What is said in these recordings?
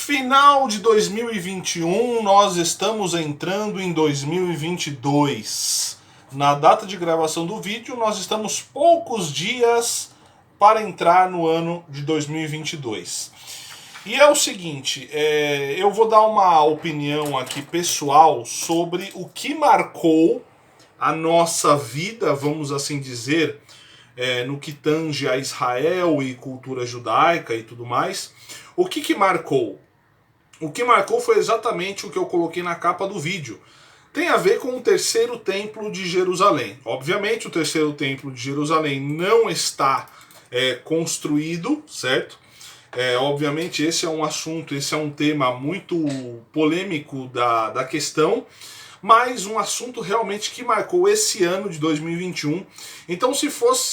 Final de 2021, nós estamos entrando em 2022. Na data de gravação do vídeo, nós estamos poucos dias para entrar no ano de 2022. E é o seguinte, eu vou dar uma opinião aqui pessoal sobre o que marcou a nossa vida, vamos assim dizer, no que tange a Israel e cultura judaica e tudo mais. O que marcou? O que marcou foi exatamente o que eu coloquei na capa do vídeo. Tem a ver com o terceiro templo de Jerusalém. Obviamente o terceiro templo de Jerusalém não está construído, certo? Obviamente esse é um assunto, esse é um tema muito polêmico da questão, mas um assunto realmente que marcou esse ano de 2021. Então se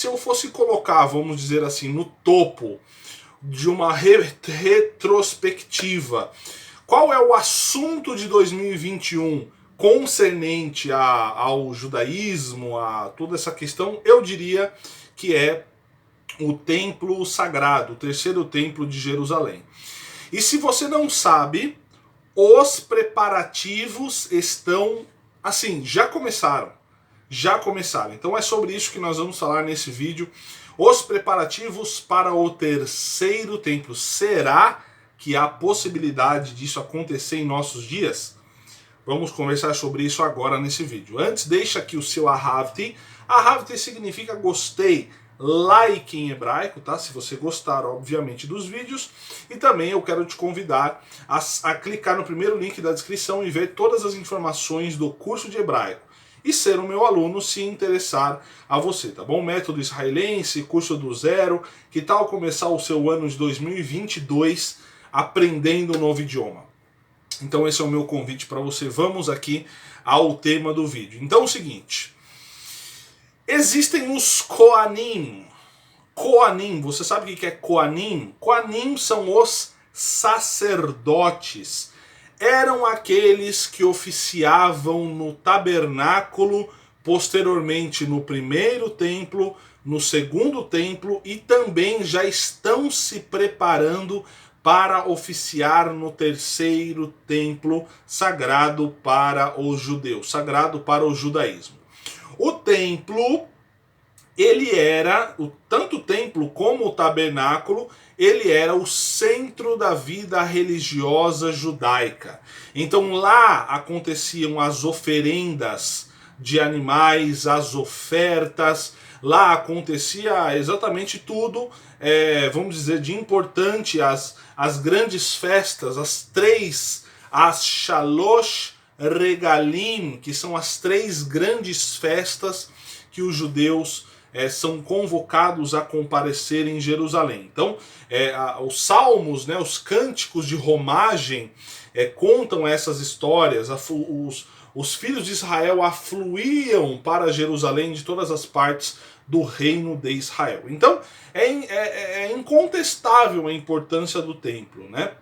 eu fosse colocar, vamos dizer assim, no topo de uma retrospectiva, qual é o assunto de 2021 concernente ao judaísmo, a toda essa questão, eu diria que é o templo sagrado, o terceiro templo de Jerusalém. E se você não sabe, os preparativos estão, assim, já começaram. Então é sobre isso que nós vamos falar nesse vídeo. Os preparativos para o terceiro templo. Será que há possibilidade disso acontecer em nossos dias? Vamos conversar sobre isso agora nesse vídeo. Antes, deixa aqui o seu Ahavti. Ahavti significa gostei, like em hebraico, tá? Se você gostar, obviamente, dos vídeos. E também eu quero te convidar a clicar no primeiro link da descrição e ver todas as informações do curso de hebraico. E ser o meu aluno se interessar a você, tá bom? Método israelense, curso do zero. Que tal começar o seu ano de 2022 aprendendo um novo idioma? Então esse é o meu convite para você. Vamos aqui ao tema do vídeo. Então é o seguinte. Existem os Koanim. Koanim, você sabe o que é Koanim? Koanim são os sacerdotes. Eram aqueles que oficiavam no tabernáculo, posteriormente no primeiro templo, no segundo templo e também já estão se preparando para oficiar no terceiro templo sagrado para os judeus, sagrado para o judaísmo. O templo, ele era, tanto o templo como o tabernáculo, ele era o centro da vida religiosa judaica. Então lá aconteciam as oferendas de animais, as ofertas, lá acontecia exatamente tudo, vamos dizer, de importante, as grandes festas, as Shalosh Regalim, que são as três grandes festas que os judeus são convocados a comparecer em Jerusalém. Então, os salmos, né, os cânticos de romagem contam essas histórias. Os filhos de Israel afluíam para Jerusalém de todas as partes do reino de Israel. Então, é incontestável a importância do templo, né?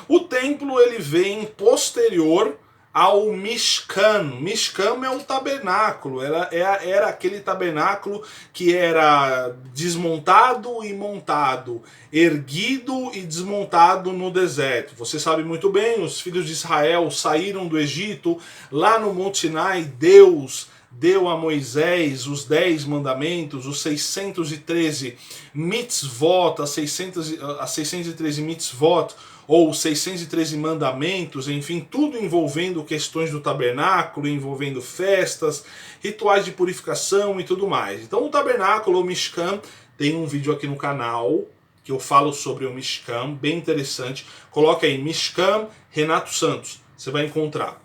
O templo ele vem posterior ao Mishkan. Mishkan é um tabernáculo, era aquele tabernáculo que era desmontado e montado, erguido e desmontado no deserto. Você sabe muito bem, os filhos de Israel saíram do Egito, lá no Monte Sinai, Deus deu a Moisés os 10 mandamentos, os 613 mitzvot, as 613 mitzvot, ou 613 mandamentos, enfim, tudo envolvendo questões do tabernáculo, envolvendo festas, rituais de purificação e tudo mais. Então o tabernáculo, o Mishkan, tem um vídeo aqui no canal que eu falo sobre o Mishkan, bem interessante. Coloca aí, Mishkan Renato Santos, você vai encontrar.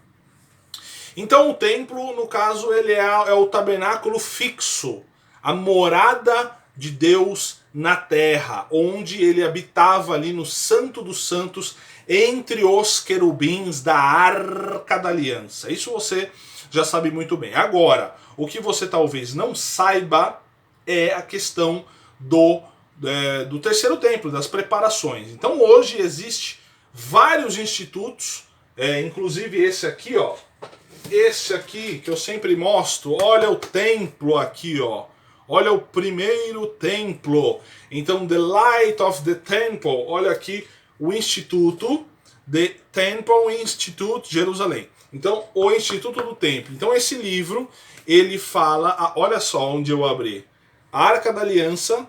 Então o templo, no caso, ele é o tabernáculo fixo, a morada de Deus na terra, onde ele habitava ali no Santo dos Santos, entre os querubins da Arca da Aliança. Isso você já sabe muito bem. Agora, o que você talvez não saiba é a questão do terceiro templo, das preparações. Então hoje existe vários institutos, inclusive esse aqui, ó. Esse aqui que eu sempre mostro, olha o templo aqui, ó. Olha o primeiro templo. Então, The Light of the Temple. Olha aqui o Instituto, The Temple Institute, Jerusalém. Então, o Instituto do Templo. Então, esse livro, ele fala, olha só onde eu abri, a Arca da Aliança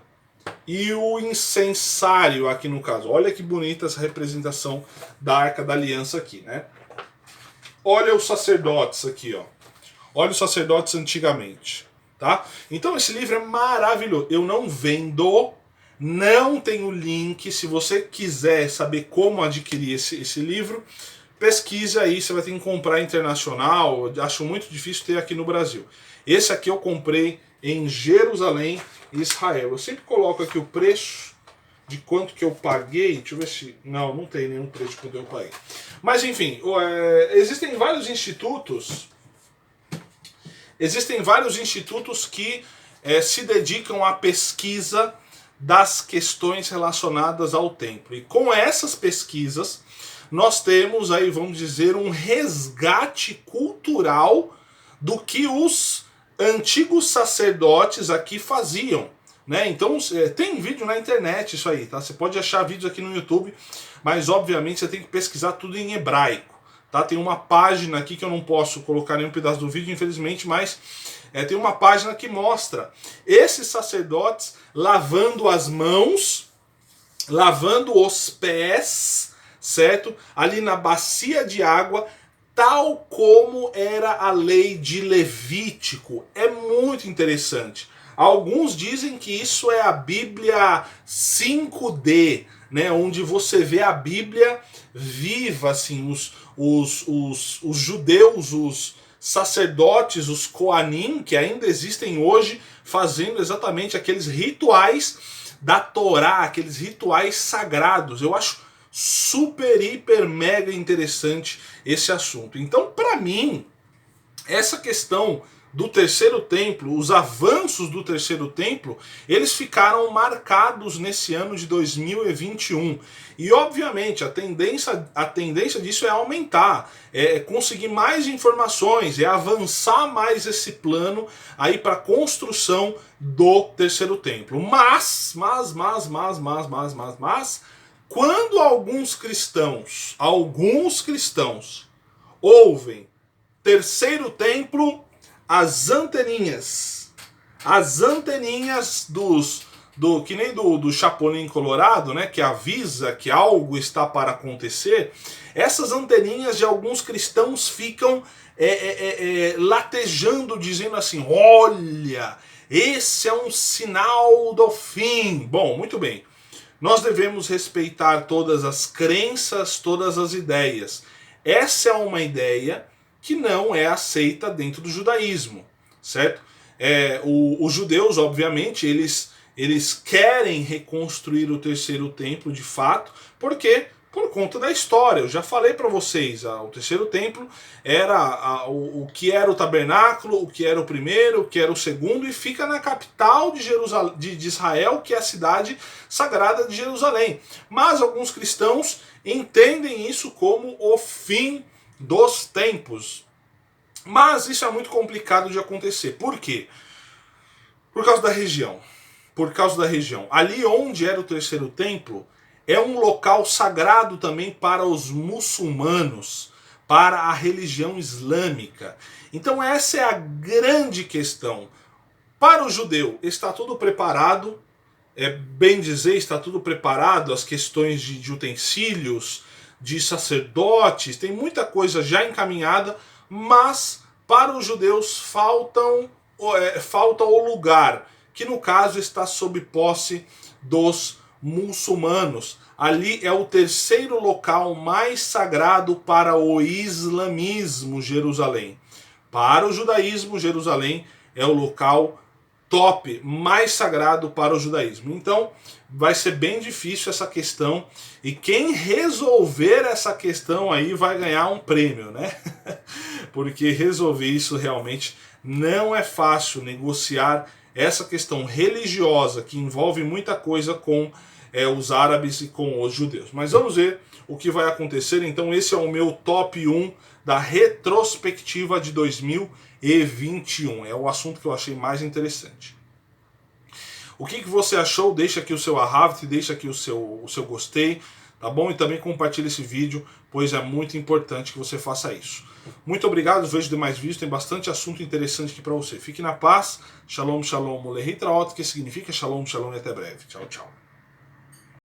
e o incensário aqui no caso. Olha que bonita essa representação da Arca da Aliança aqui, né? Olha os sacerdotes aqui, ó. Olha os sacerdotes antigamente, tá? Então esse livro é maravilhoso. Eu não vendo, não tenho link. Se você quiser saber como adquirir esse livro, pesquise aí, você vai ter que comprar internacional. Acho muito difícil ter aqui no Brasil. Esse aqui eu comprei em Jerusalém, Israel. Eu sempre coloco aqui o preço de quanto que eu paguei. Deixa eu ver se... Não tem nenhum preço de quanto eu paguei. Mas enfim, existem vários institutos. Existem vários institutos que se dedicam à pesquisa das questões relacionadas ao templo. E com essas pesquisas, nós temos aí, vamos dizer, um resgate cultural do que os antigos sacerdotes aqui faziam, né? Então tem vídeo na internet isso aí, tá? Você pode achar vídeos aqui no YouTube, mas obviamente você tem que pesquisar tudo em hebraico, tá? Tem uma página aqui que eu não posso colocar nenhum pedaço do vídeo, infelizmente, mas tem uma página que mostra esses sacerdotes lavando as mãos, lavando os pés, certo? Ali na bacia de água, tal como era a lei de Levítico. É muito interessante. Alguns dizem que isso é a Bíblia 5D, né, onde você vê a Bíblia viva, assim, os judeus, os sacerdotes, os Koanim, que ainda existem hoje, fazendo exatamente aqueles rituais da Torá, aqueles rituais sagrados. Eu acho super, hiper, mega interessante esse assunto. Então, para mim, essa questão do terceiro templo, os avanços do terceiro templo, eles ficaram marcados nesse ano de 2021. E, obviamente, a tendência disso é aumentar, é conseguir mais informações, é avançar mais esse plano aí para a construção do terceiro templo. Mas, quando alguns cristãos ouvem terceiro templo, as anteninhas que nem do Chapolin Colorado, né, que avisa que algo está para acontecer, essas anteninhas de alguns cristãos ficam latejando, dizendo assim, olha, esse é um sinal do fim. Bom, muito bem. Nós devemos respeitar todas as crenças, todas as ideias. Essa é uma ideia que não é aceita dentro do judaísmo, certo? Os judeus, obviamente, eles querem reconstruir o terceiro templo de fato, porque por conta da história. Eu já falei para vocês, o terceiro templo era o que era o tabernáculo, o que era o primeiro, o que era o segundo, e fica na capital de Israel, que é a cidade sagrada de Jerusalém. Mas alguns cristãos entendem isso como o fim dos tempos. Mas isso é muito complicado de acontecer. Por quê? Por causa da região. Ali onde era o terceiro templo, é um local sagrado também para os muçulmanos, para a religião islâmica. Então essa é a grande questão. Para o judeu, está tudo preparado, bem dizer, está tudo preparado, as questões de utensílios, de sacerdotes, tem muita coisa já encaminhada, mas para os judeus falta o lugar, que no caso está sob posse dos muçulmanos. Ali é o terceiro local mais sagrado para o islamismo, Jerusalém. Para o judaísmo, Jerusalém é o local top, mais sagrado para o judaísmo. Então vai ser bem difícil essa questão, e quem resolver essa questão aí vai ganhar um prêmio, né? Porque resolver isso realmente não é fácil, negociar essa questão religiosa que envolve muita coisa com os árabes e com os judeus. Mas vamos ver o que vai acontecer. Então esse é o meu top 1 da retrospectiva de 2021. É o assunto que eu achei mais interessante. O que você achou? Deixa aqui o seu arravte, deixa aqui o seu gostei. tá bom? E também compartilhe esse vídeo, pois é muito importante que você faça isso. Muito obrigado, vejo demais vídeos, tem bastante assunto interessante aqui para você. Fique na paz, Shalom, Shalom, Lehitraot, que significa Shalom, Shalom e até breve. Tchau, tchau.